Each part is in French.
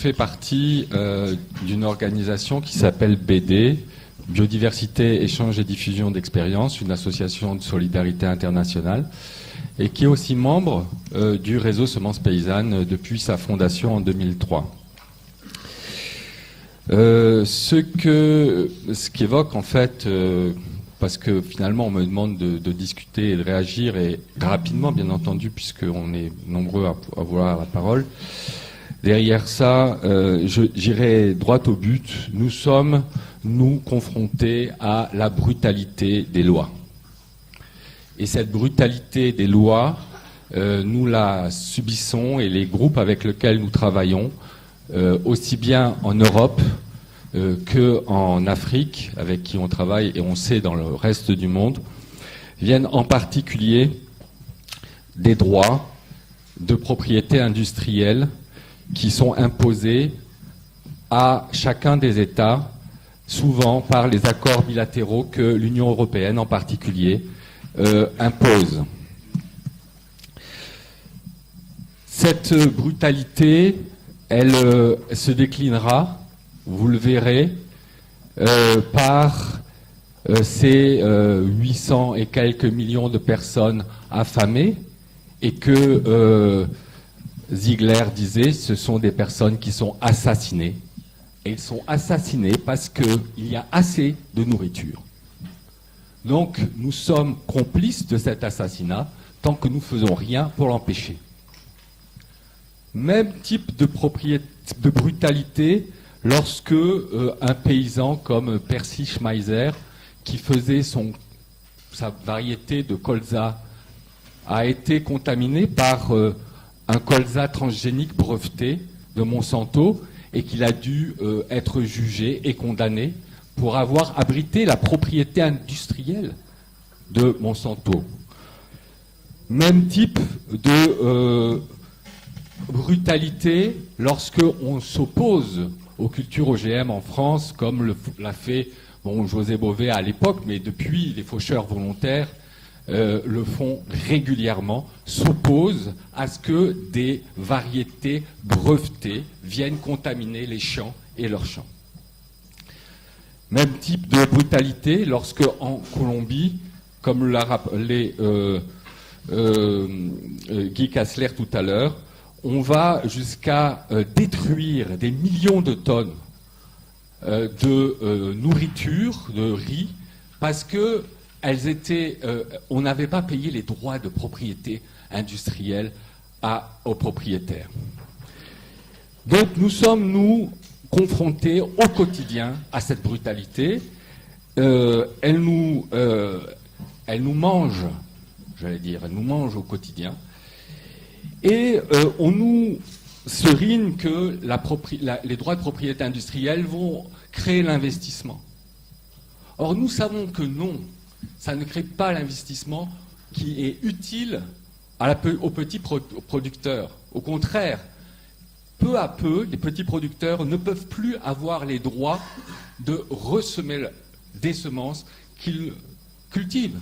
fais partie d'une organisation qui s'appelle BD, Biodiversité, Échange et Diffusion d'Expériences, une association de solidarité internationale, et qui est aussi membre du réseau Semences Paysannes depuis sa fondation en 2003. Ce qu'évoque en fait, parce que finalement on me demande de discuter et de réagir, et rapidement bien entendu, puisqu'on est nombreux à vouloir la parole. Derrière ça, j'irai droit au but. Nous sommes, confrontés à la brutalité des lois. Et cette brutalité des lois, nous la subissons, et les groupes avec lesquels nous travaillons, aussi bien en Europe qu'en Afrique, avec qui on travaille, et on sait dans le reste du monde, viennent en particulier des droits de propriété industrielle qui sont imposés à chacun des États, souvent par les accords bilatéraux que l'Union européenne en particulier impose. Cette brutalité, elle se déclinera, vous le verrez, par ces 800 et quelques millions de personnes affamées, et que Ziegler disait, ce sont des personnes qui sont assassinées. Et ils sont assassinés parce qu'il y a assez de nourriture. Donc nous sommes complices de cet assassinat tant que nous ne faisons rien pour l'empêcher. Même type de brutalité lorsque un paysan comme Percy Schmeiser, qui faisait sa variété de colza, a été contaminé par un colza transgénique breveté de Monsanto, et qu'il a dû être jugé et condamné pour avoir abrité la propriété industrielle de Monsanto. Même type de brutalité lorsque on s'oppose aux cultures OGM en France, comme l'a fait José Bové à l'époque, mais depuis les faucheurs volontaires le font régulièrement, s'opposent à ce que des variétés brevetées viennent contaminer les champs et leurs champs. Même type de brutalité lorsque, en Colombie, comme l'a rappelé Guy Kassler tout à l'heure, on va jusqu'à détruire des millions de tonnes de nourriture, de riz, parce que on n'avait pas payé les droits de propriété industrielle aux propriétaires. Donc nous sommes, confrontés au quotidien à cette brutalité. Elle nous mange, j'allais dire, elle nous mange au quotidien. Et on nous serine que les droits de propriété industrielle vont créer l'investissement. Or nous savons que non. Ça ne crée pas l'investissement qui est utile aux petits producteurs. Au contraire, peu à peu, les petits producteurs ne peuvent plus avoir les droits de ressemer des semences qu'ils cultivent.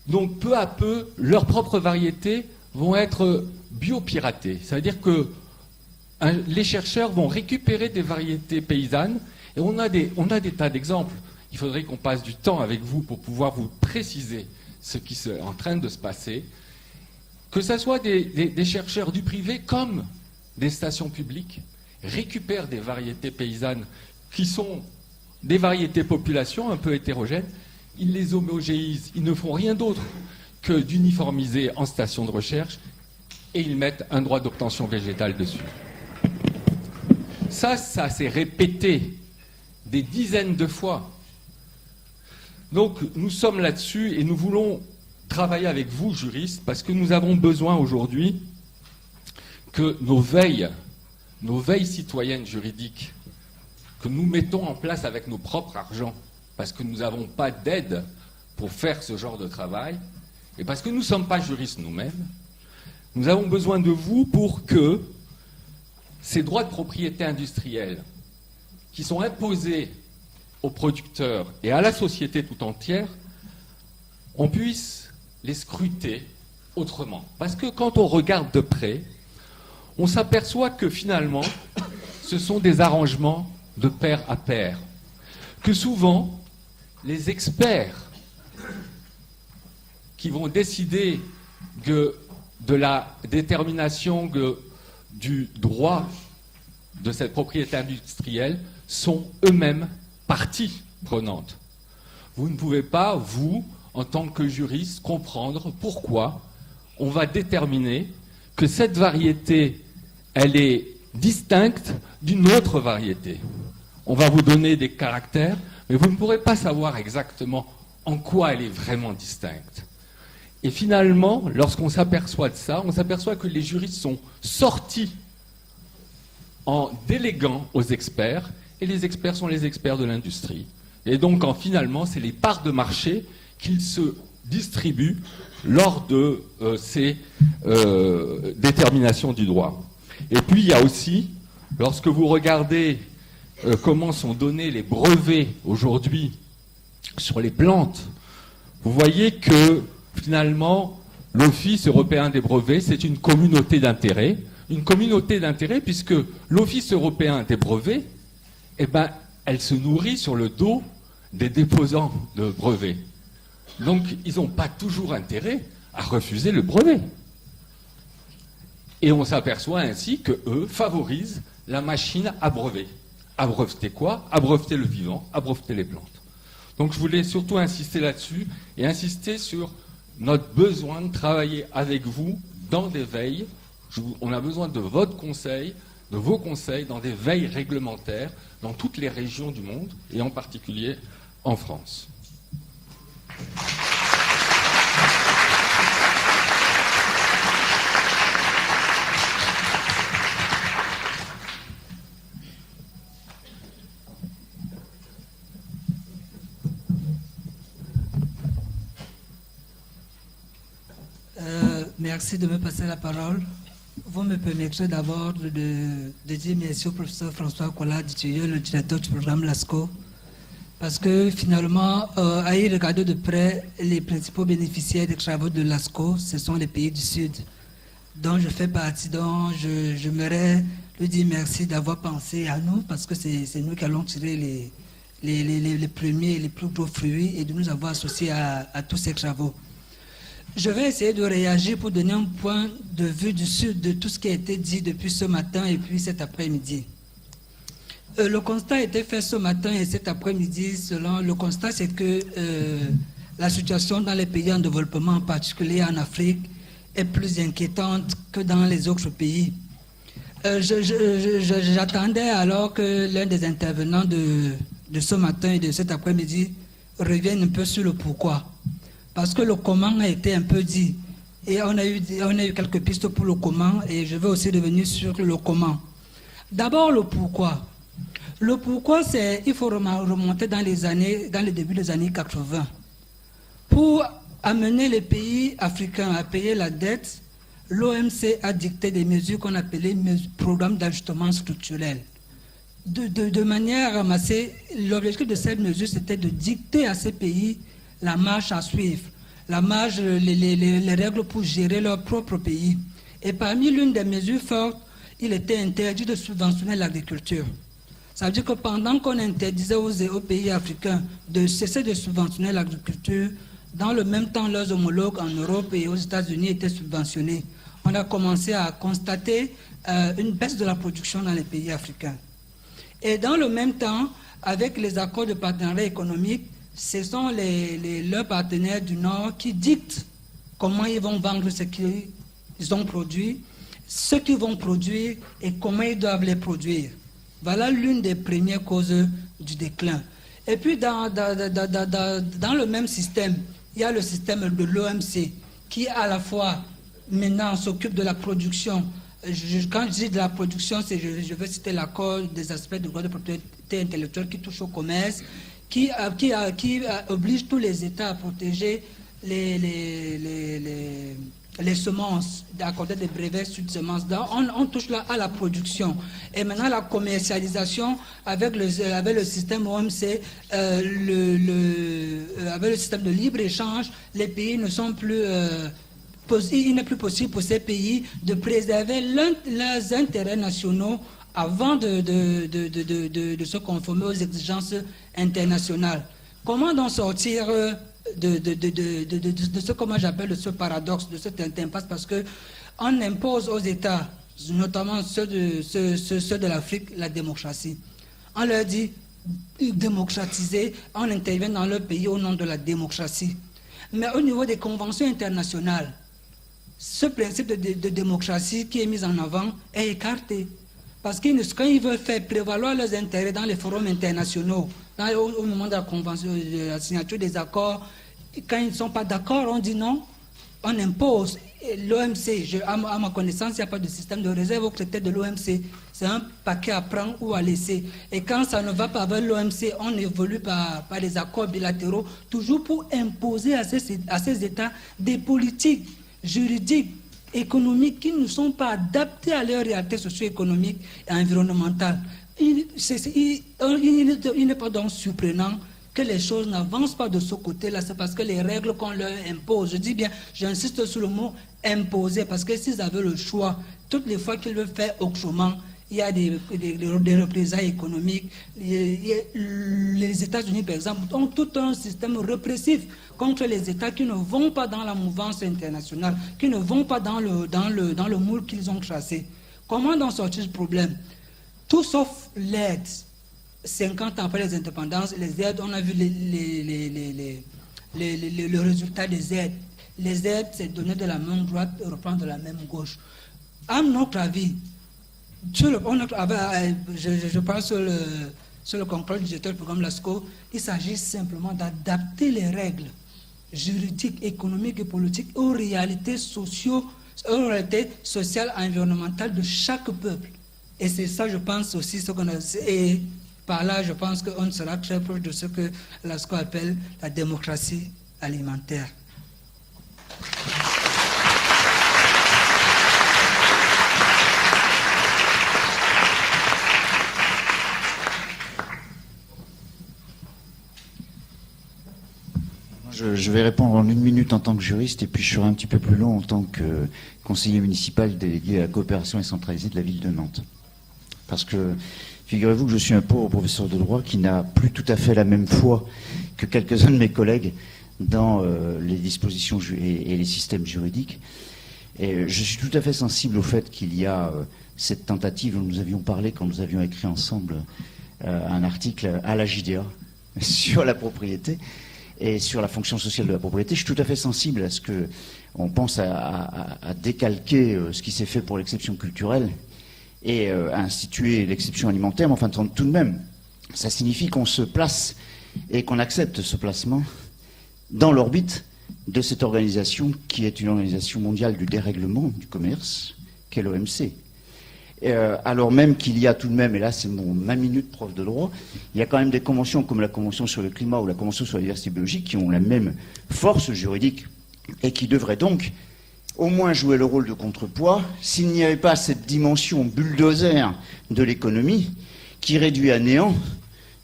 Donc peu à peu, leurs propres variétés vont être biopiratées. Ça veut dire que les chercheurs vont récupérer des variétés paysannes, et on a des tas d'exemples. Il faudrait qu'on passe du temps avec vous pour pouvoir vous préciser ce qui est en train de se passer. Que ce soit des chercheurs du privé comme des stations publiques récupèrent des variétés paysannes qui sont des variétés population un peu hétérogènes, ils les homogéisent, ils ne font rien d'autre que d'uniformiser en station de recherche, et ils mettent un droit d'obtention végétale dessus. Ça s'est répété des dizaines de fois. Donc nous sommes là-dessus, et nous voulons travailler avec vous, juristes, parce que nous avons besoin aujourd'hui que nos veilles citoyennes juridiques, que nous mettons en place avec nos propres argents, parce que nous n'avons pas d'aide pour faire ce genre de travail, et parce que nous ne sommes pas juristes nous-mêmes, nous avons besoin de vous pour que ces droits de propriété industrielle qui sont imposés aux producteurs et à la société tout entière, on puisse les scruter autrement. Parce que quand on regarde de près, on s'aperçoit que finalement, ce sont des arrangements de pair à pair. Que souvent, les experts qui vont décider de la détermination du droit de cette propriété industrielle sont eux-mêmes partie prenante. Vous ne pouvez pas, vous, en tant que juriste, comprendre pourquoi on va déterminer que cette variété, elle est distincte d'une autre variété. On va vous donner des caractères, mais vous ne pourrez pas savoir exactement en quoi elle est vraiment distincte. Et finalement, lorsqu'on s'aperçoit de ça, on s'aperçoit que les juristes sont sortis en déléguant aux experts, et les experts sont les experts de l'industrie. Et donc, finalement, c'est les parts de marché qu'ils se distribuent lors de ces déterminations du droit. Et puis, il y a aussi, lorsque vous regardez comment sont donnés les brevets aujourd'hui sur les plantes, vous voyez que, finalement, l'Office européen des brevets, c'est une communauté d'intérêt. Une communauté d'intérêt puisque l'Office européen des brevets, elle se nourrit sur le dos des déposants de brevets. Donc, ils n'ont pas toujours intérêt à refuser le brevet. Et on s'aperçoit ainsi qu'eux favorisent la machine à brevet. À breveter quoi? À breveter le vivant, à breveter les plantes. Donc, je voulais surtout insister là-dessus et insister sur notre besoin de travailler avec vous dans des veilles. On a besoin de votre conseil, de vos conseils dans des veilles réglementaires dans toutes les régions du monde et en particulier en France. Merci de me passer la parole. Vous me permettrez d'abord de dire merci au professeur François Collat Dutilleux, le directeur du programme LASCO, parce que finalement, à y regarder de près, les principaux bénéficiaires des travaux de LASCO, ce sont les pays du Sud, dont je fais partie, dont j'aimerais lui dire merci d'avoir pensé à nous, parce que c'est nous qui allons tirer les premiers et les plus gros fruits et de nous avoir associés à tous ces travaux. Je vais essayer de réagir pour donner un point de vue du Sud de tout ce qui a été dit depuis ce matin et puis cet après-midi. Le constat a été fait ce matin et cet après-midi. Le constat, c'est que la situation dans les pays en développement, en particulier en Afrique, est plus inquiétante que dans les autres pays. J'attendais alors que l'un des intervenants de ce matin et de cet après-midi revienne un peu sur le pourquoi. Parce que le comment a été un peu dit. Et on a eu quelques pistes pour le comment et je vais aussi revenir sur le comment. D'abord, le pourquoi. Le pourquoi, c'est il faut remonter dans le début des années 80. Pour amener les pays africains à payer la dette, l'OMC a dicté des mesures qu'on appelait programmes d'ajustement structurel. De manière ramassée, l'objectif de cette mesure, c'était de dicter à ces pays la marche à suivre, les règles pour gérer leur propre pays. Et parmi l'une des mesures fortes, il était interdit de subventionner l'agriculture. Ça veut dire que pendant qu'on interdisait aux pays africains de cesser de subventionner l'agriculture, dans le même temps, leurs homologues en Europe et aux États-Unis étaient subventionnés. On a commencé à constater une baisse de la production dans les pays africains. Et dans le même temps, avec les accords de partenariat économique, ce sont leurs partenaires du Nord qui dictent comment ils vont vendre ce qu'ils ont produit, ce qu'ils vont produire et comment ils doivent les produire. Voilà l'une des premières causes du déclin. Et puis dans le même système, il y a le système de l'OMC qui à la fois maintenant s'occupe de la production. Quand je dis de la production, je veux citer l'accord des aspects de droit de propriété intellectuelle qui touche au commerce, qui oblige tous les États à protéger les semences, d'accorder des brevets sur les semences. Donc, on touche là à la production. Et maintenant, la commercialisation avec le système OMC, avec le système de libre-échange, les pays ne sont plus il n'est plus possible pour ces pays de préserver leurs intérêts nationaux avant de se conformer aux exigences internationales. Comment donc sortir de ce, comment j'appelle, ce paradoxe, de cette impasse, parce qu'on impose aux États, notamment ceux de l'Afrique, la démocratie. On leur dit démocratiser, on intervient dans leur pays au nom de la démocratie. Mais au niveau des conventions internationales, ce principe de démocratie qui est mis en avant est écarté. Parce que quand ils veulent faire prévaloir leurs intérêts dans les forums internationaux, au moment de la convention, de la signature des accords, quand ils ne sont pas d'accord, on dit non, on impose. L'OMC, à ma connaissance, il n'y a pas de système de réserve au critère de l'OMC. C'est un paquet à prendre ou à laisser. Et quand ça ne va pas avec l'OMC, on évolue par des accords bilatéraux, toujours pour imposer à ces États des politiques juridiques, économiques qui ne sont pas adaptées à leur réalité socio-économique et environnementale. Il n'est pas donc surprenant que les choses n'avancent pas de ce côté-là. C'est parce que les règles qu'on leur impose, je dis bien, j'insiste sur le mot imposer, parce que s'ils avaient le choix, toutes les fois qu'ils veulent faire autrement, il y a des représailles économiques. Les États-Unis, par exemple, ont tout un système répressif contre les États qui ne vont pas dans la mouvance internationale, qui ne vont pas dans le moule qu'ils ont tracé. Comment donc sortir ce problème? Tout sauf l'aide. 50 ans après les indépendances, les aides, on a vu le résultat des aides. Les aides, c'est donner de la main droite et reprendre de la main gauche. À notre avis, je parle sur le contrôle budgétaire du programme LASCO, il s'agit simplement d'adapter les règles juridiques, économiques et politiques aux réalités sociales, environnementales de chaque peuple. Et c'est ça, je pense aussi, ce qu'on a. Et par là, je pense qu'on sera très proche de ce que LASCO appelle la démocratie alimentaire. Je vais répondre en 1 minute en tant que juriste et puis je serai un petit peu plus long en tant que conseiller municipal délégué à la coopération décentralisée de la ville de Nantes. Parce que figurez-vous que je suis un pauvre professeur de droit qui n'a plus tout à fait la même foi que quelques-uns de mes collègues dans les dispositions et les systèmes juridiques. Et je suis tout à fait sensible au fait qu'il y a cette tentative dont nous avions parlé quand nous avions écrit ensemble un article à la JDA sur la propriété et sur la fonction sociale de la propriété. Je suis tout à fait sensible à ce qu'on pense à décalquer ce qui s'est fait pour l'exception culturelle et à instituer l'exception alimentaire. Mais enfin, tout de même, ça signifie qu'on se place et qu'on accepte ce placement dans l'orbite de cette organisation qui est une organisation mondiale du dérèglement du commerce, qu'est l'OMC. Alors même qu'il y a tout de même, et là c'est ma minute prof de droit, il y a quand même des conventions comme la Convention sur le climat ou la Convention sur la diversité biologique qui ont la même force juridique et qui devraient donc au moins jouer le rôle de contrepoids s'il n'y avait pas cette dimension bulldozer de l'économie qui réduit à néant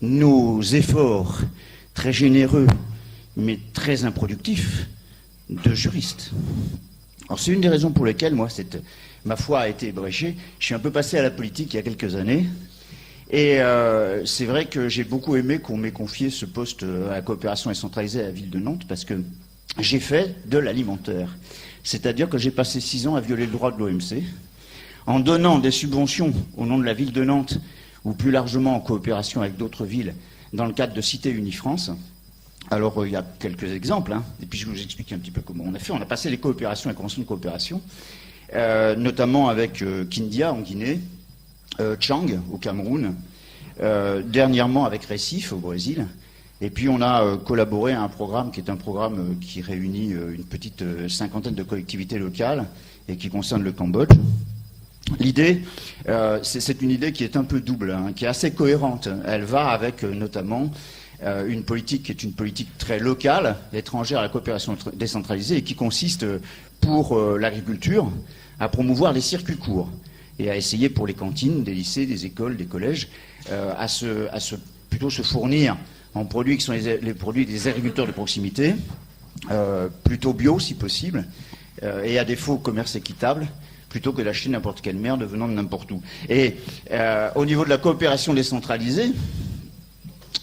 nos efforts très généreux mais très improductifs de juristes. Alors c'est une des raisons pour lesquelles ma foi a été ébréchée. Je suis un peu passé à la politique il y a quelques années. Et c'est vrai que j'ai beaucoup aimé qu'on m'ait confié ce poste à la coopération décentralisée à la ville de Nantes parce que j'ai fait de l'alimentaire. C'est-à-dire que j'ai passé 6 ans à violer le droit de l'OMC en donnant des subventions au nom de la ville de Nantes ou plus largement en coopération avec d'autres villes dans le cadre de Cité Unifrance. Alors il y a quelques exemples, et puis je vais vous expliquer un petit peu comment on a fait. On a passé les coopérations, les conventions de coopération, notamment avec Kindia en Guinée, Chang au Cameroun, dernièrement avec Recife au Brésil, et puis on a collaboré à un programme qui est un programme qui réunit une petite 50aine de collectivités locales et qui concerne le Cambodge. L'idée, c'est une idée qui est un peu double, qui est assez cohérente. Elle va avec notamment une politique qui est une politique très locale, étrangère à la coopération décentralisée, et qui consiste pour l'agriculture à promouvoir les circuits courts et à essayer pour les cantines, des lycées, des écoles, des collèges, plutôt se fournir en produits qui sont les produits des agriculteurs de proximité, plutôt bio si possible, et à défaut commerce équitable, plutôt que d'acheter n'importe quelle merde venant de n'importe où. Et au niveau de la coopération décentralisée,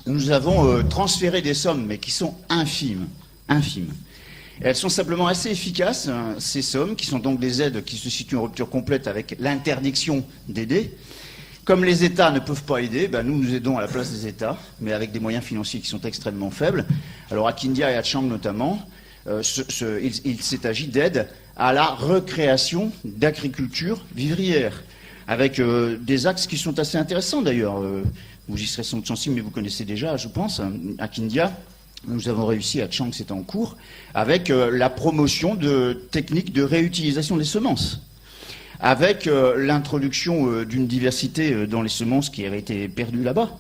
nous avons transféré des sommes, mais qui sont infimes. Elles sont simplement assez efficaces, hein, ces sommes, qui sont donc des aides qui se situent en rupture complète avec l'interdiction d'aider. Comme les États ne peuvent pas aider, nous aidons à la place des États, mais avec des moyens financiers qui sont extrêmement faibles. Alors à Kindia et à Chang notamment, il s'est agi d'aide à la recréation d'agriculture vivrière, avec des axes qui sont assez intéressants d'ailleurs. Vous y serez sensible, mais vous connaissez déjà, je pense, à Kindia. Nous avons réussi, à Chang, c'est en cours, avec la promotion de techniques de réutilisation des semences, avec l'introduction d'une diversité dans les semences qui avait été perdue là-bas,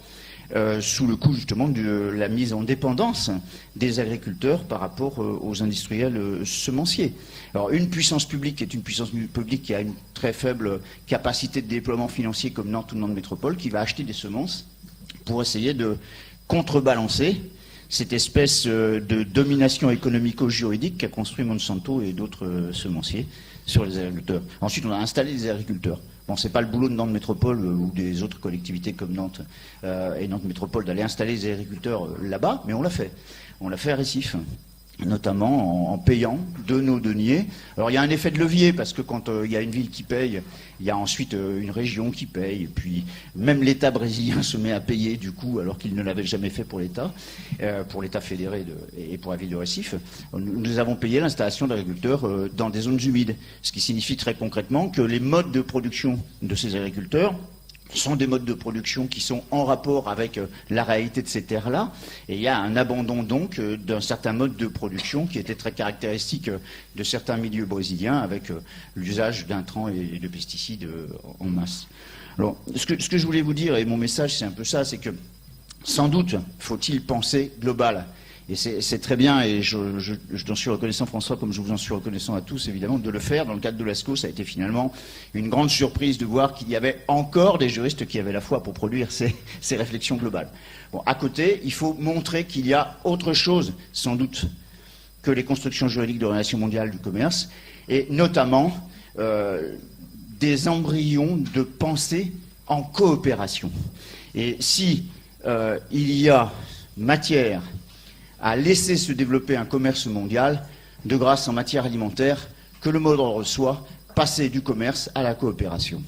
sous le coup justement de la mise en dépendance des agriculteurs par rapport aux industriels semenciers. Alors une puissance publique est une puissance publique qui a une très faible capacité de déploiement financier comme Nantes ou Nantes Métropole, qui va acheter des semences pour essayer de contrebalancer cette espèce de domination économico-juridique qu'a construit Monsanto et d'autres semenciers sur les agriculteurs. Ensuite, on a installé des agriculteurs. Bon, c'est pas le boulot de Nantes Métropole ou des autres collectivités comme Nantes et Nantes Métropole d'aller installer des agriculteurs là-bas, mais on l'a fait. On l'a fait à Récif, notamment en payant de nos deniers. Alors il y a un effet de levier, parce que quand il y a une ville qui paye, il y a ensuite une région qui paye, et puis même l'État brésilien se met à payer du coup, alors qu'il ne l'avait jamais fait pour l'État fédéré et pour la ville de Récif. Nous avons payé l'installation d'agriculteurs dans des zones humides, ce qui signifie très concrètement que les modes de production de ces agriculteurs sont des modes de production qui sont en rapport avec la réalité de ces terres-là, et il y a un abandon donc d'un certain mode de production qui était très caractéristique de certains milieux brésiliens, avec l'usage d'intrants et de pesticides en masse. Alors, ce que je voulais vous dire, et mon message c'est un peu ça, c'est que sans doute faut-il penser global. Et c'est très bien, et je t'en suis reconnaissant, François, comme je vous en suis reconnaissant à tous, évidemment, de le faire. Dans le cadre de l'ASCO, ça a été finalement une grande surprise de voir qu'il y avait encore des juristes qui avaient la foi pour produire ces réflexions globales. Bon, à côté, il faut montrer qu'il y a autre chose, sans doute, que les constructions juridiques d'Organisation mondiale du commerce, et notamment des embryons de pensée en coopération. Et si il y a matière à laisser se développer un commerce mondial, de grâce en matière alimentaire, que le mot d'ordre soit passer du commerce à la coopération.